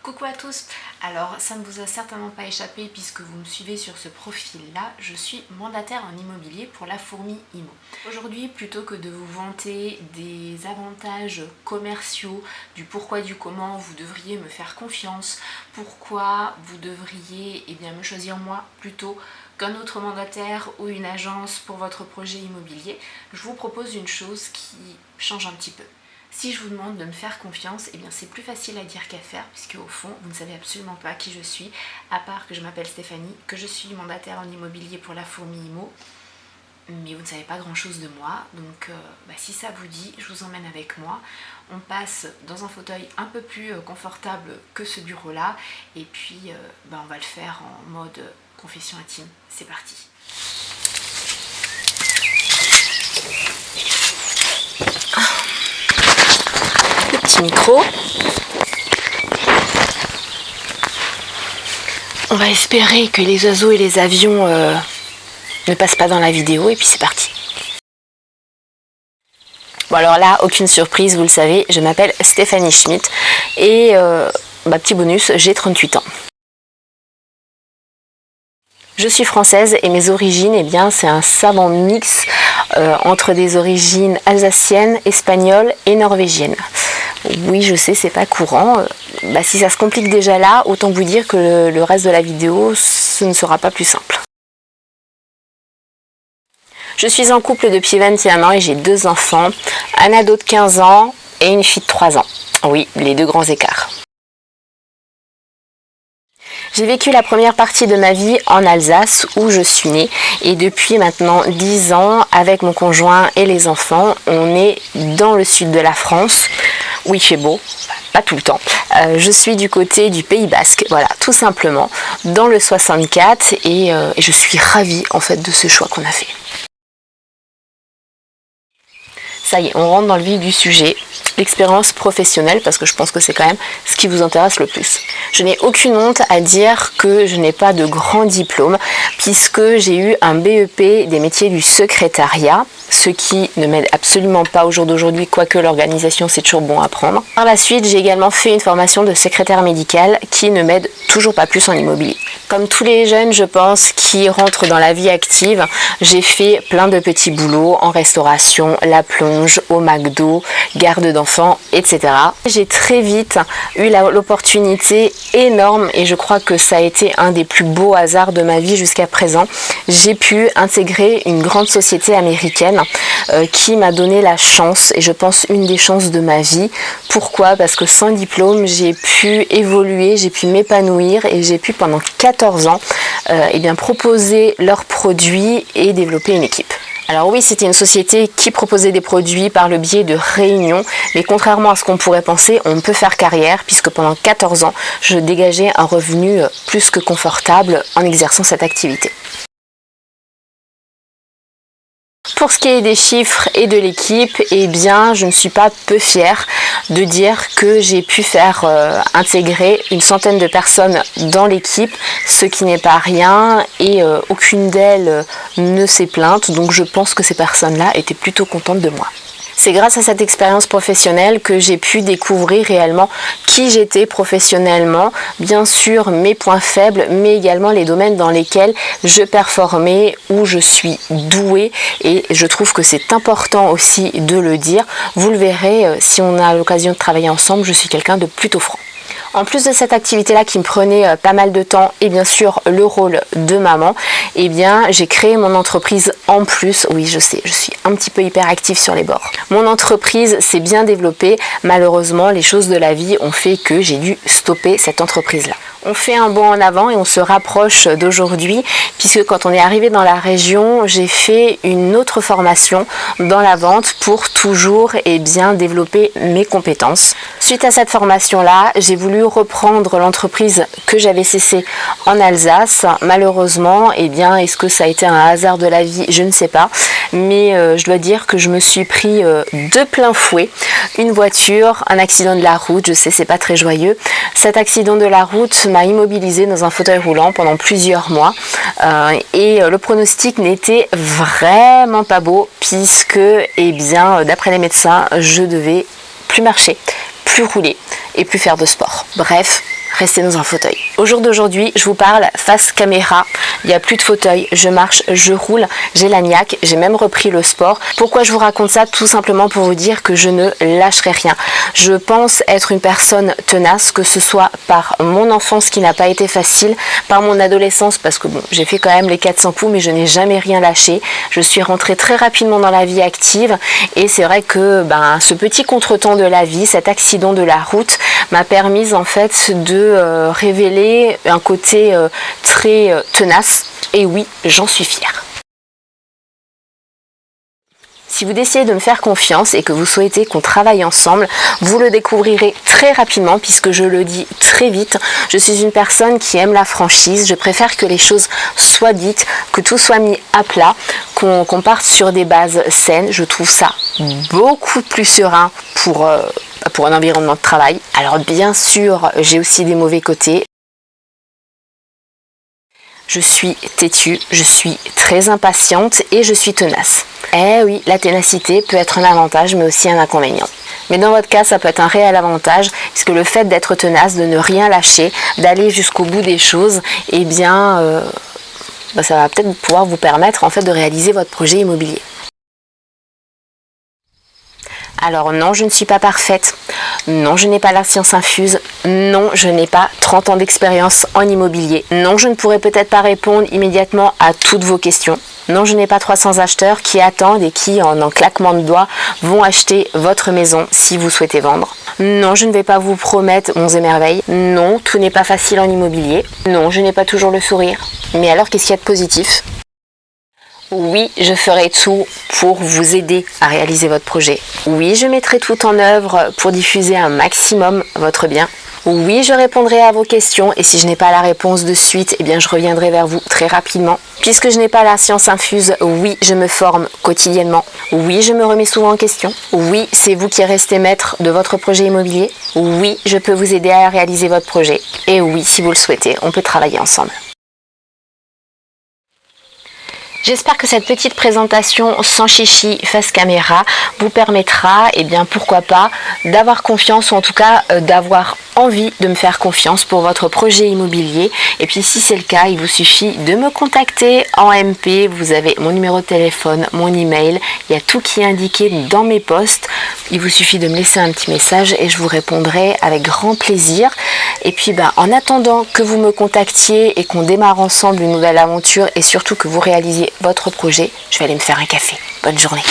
Coucou à tous. Alors ça ne vous a certainement pas échappé puisque vous me suivez sur ce profil là, je suis mandataire en immobilier pour La Fourmi Immo. Aujourd'hui, plutôt que de vous vanter des avantages commerciaux, du pourquoi du comment vous devriez me faire confiance, pourquoi vous devriez me choisir moi plutôt qu'un autre mandataire ou une agence pour votre projet immobilier, je vous propose une chose qui change un petit peu. Si je vous demande de me faire confiance, c'est plus facile à dire qu'à faire, puisque au fond, vous ne savez absolument pas qui je suis, à part que je m'appelle Stéphanie, que je suis mandataire en immobilier pour La Fourmi Immo, mais vous ne savez pas grand chose de moi, donc si ça vous dit, je vous emmène avec moi. On passe dans un fauteuil un peu plus confortable que ce bureau-là, et puis on va le faire en mode confession intime. C'est parti. Petit micro. On va espérer que les oiseaux et les avions ne passent pas dans la vidéo et puis c'est parti. Bon alors là, aucune surprise, vous le savez, je m'appelle Stéphanie Schmitt et petit bonus, j'ai 38 ans. Je suis française et mes origines, c'est un savant mix entre des origines alsaciennes, espagnoles et norvégiennes. Oui, je sais, c'est pas courant. Si ça se complique déjà là, autant vous dire que le reste de la vidéo, ce ne sera pas plus simple. Je suis en couple depuis 21 ans et j'ai 2 enfants, un ado de 15 ans et une fille de 3 ans. Oui, les 2 grands écarts. J'ai vécu la première partie de ma vie en Alsace où je suis née et depuis maintenant 10 ans avec mon conjoint et les enfants, on est dans le sud de la France où il fait beau, pas tout le temps. Je suis du côté du Pays Basque, voilà, tout simplement, dans le 64 et je suis ravie en fait de ce choix qu'on a fait. Ça y est, on rentre dans le vif du sujet, l'expérience professionnelle, parce que je pense que c'est quand même ce qui vous intéresse le plus. Je n'ai aucune honte à dire que je n'ai pas de grand diplôme, puisque j'ai eu un BEP des métiers du secrétariat, ce qui ne m'aide absolument pas au jour d'aujourd'hui, quoique l'organisation c'est toujours bon à prendre. Par la suite, j'ai également fait une formation de secrétaire médical qui ne m'aide toujours pas plus en immobilier. Comme tous les jeunes, je pense, qui rentrent dans la vie active, j'ai fait plein de petits boulots en restauration, la plonge, au McDo, garde d'enfants, etc. J'ai très vite eu l'opportunité énorme, et je crois que ça a été un des plus beaux hasards de ma vie jusqu'à présent. J'ai pu intégrer une grande société américaine qui m'a donné la chance, et je pense une des chances de ma vie. Pourquoi ? Parce que sans diplôme, j'ai pu évoluer, j'ai pu m'épanouir et j'ai pu pendant 14 ans proposer leurs produits et développer une équipe. Alors oui, c'était une société qui proposait des produits par le biais de réunions, mais contrairement à ce qu'on pourrait penser, on peut faire carrière puisque pendant 14 ans, je dégageais un revenu plus que confortable en exerçant cette activité. Pour ce qui est des chiffres et de l'équipe, je ne suis pas peu fière de dire que j'ai pu faire intégrer une centaine de personnes dans l'équipe, ce qui n'est pas rien et aucune d'elles ne s'est plainte, donc je pense que ces personnes-là étaient plutôt contentes de moi. C'est grâce à cette expérience professionnelle que j'ai pu découvrir réellement qui j'étais professionnellement, bien sûr mes points faibles, mais également les domaines dans lesquels je performais, où je suis douée, et je trouve que c'est important aussi de le dire. Vous le verrez, si on a l'occasion de travailler ensemble, je suis quelqu'un de plutôt franc. En plus de cette activité-là qui me prenait pas mal de temps et bien sûr le rôle de maman, j'ai créé mon entreprise en plus. Oui, je sais, je suis un petit peu hyperactive sur les bords. Mon entreprise s'est bien développée. Malheureusement, les choses de la vie ont fait que j'ai dû stopper cette entreprise-là. On fait un bond en avant et on se rapproche d'aujourd'hui puisque quand on est arrivé dans la région, j'ai fait une autre formation dans la vente pour toujours développer mes compétences. Suite à cette formation-là, j'ai voulu reprendre l'entreprise que j'avais cessée en Alsace. Malheureusement, est-ce que ça a été un hasard de la vie? Je ne sais pas. Mais je dois dire que je me suis pris de plein fouet une voiture, un accident de la route. Je sais, c'est pas très joyeux. Cet accident de la route m'a immobilisée dans un fauteuil roulant pendant plusieurs mois. Le pronostic n'était vraiment pas beau puisque, d'après les médecins, je devais plus marcher, plus rouler et plus faire de sport. Bref, rester dans un fauteuil. Au jour d'aujourd'hui, je vous parle face caméra. Il n'y a plus de fauteuil, je marche, je roule, j'ai la niaque, j'ai même repris le sport. Pourquoi je vous raconte ça? Tout simplement pour vous dire que je ne lâcherai rien. Je pense être une personne tenace, que ce soit par mon enfance qui n'a pas été facile, par mon adolescence, parce que bon, j'ai fait quand même les 400 coups, mais je n'ai jamais rien lâché. Je suis rentrée très rapidement dans la vie active et c'est vrai que ce petit contretemps de la vie, cet accident de la route m'a permis en fait de révéler un côté très tenace et oui, j'en suis fière. Si vous décidez de me faire confiance et que vous souhaitez qu'on travaille ensemble, vous le découvrirez très rapidement puisque je le dis très vite. Je suis une personne qui aime la franchise. Je préfère que les choses soient dites, que tout soit mis à plat, qu'on parte sur des bases saines. Je trouve ça beaucoup plus serein pour un environnement de travail. Alors bien sûr, j'ai aussi des mauvais côtés. Je suis têtue, je suis très impatiente et je suis tenace. Eh oui, la ténacité peut être un avantage mais aussi un inconvénient. Mais dans votre cas, ça peut être un réel avantage puisque le fait d'être tenace, de ne rien lâcher, d'aller jusqu'au bout des choses, eh bien, ça va peut-être pouvoir vous permettre en fait de réaliser votre projet immobilier. Alors non, je ne suis pas parfaite. Non, je n'ai pas la science infuse. Non, je n'ai pas 30 ans d'expérience en immobilier. Non, je ne pourrai peut-être pas répondre immédiatement à toutes vos questions. Non, je n'ai pas 300 acheteurs qui attendent et qui, en un claquement de doigts, vont acheter votre maison si vous souhaitez vendre. Non, je ne vais pas vous promettre monts et merveilles. Non, tout n'est pas facile en immobilier. Non, je n'ai pas toujours le sourire. Mais alors, qu'est-ce qu'il y a de positif ? Oui, je ferai tout pour vous aider à réaliser votre projet. Oui, je mettrai tout en œuvre pour diffuser un maximum votre bien. Oui, je répondrai à vos questions et si je n'ai pas la réponse de suite, eh bien je reviendrai vers vous très rapidement. Puisque je n'ai pas la science infuse, oui, je me forme quotidiennement. Oui, je me remets souvent en question. Oui, c'est vous qui restez maître de votre projet immobilier. Oui, je peux vous aider à réaliser votre projet. Et oui, si vous le souhaitez, on peut travailler ensemble. J'espère que cette petite présentation sans chichi face caméra vous permettra, pourquoi pas, d'avoir confiance ou en tout cas d'avoir envie de me faire confiance pour votre projet immobilier. Et puis si c'est le cas, il vous suffit de me contacter en MP. Vous avez mon numéro de téléphone, mon email, il y a tout qui est indiqué dans mes posts. Il vous suffit de me laisser un petit message et je vous répondrai avec grand plaisir. Et puis en attendant que vous me contactiez et qu'on démarre ensemble une nouvelle aventure et surtout que vous réalisiez votre projet, je vais aller me faire un café. Bonne journée.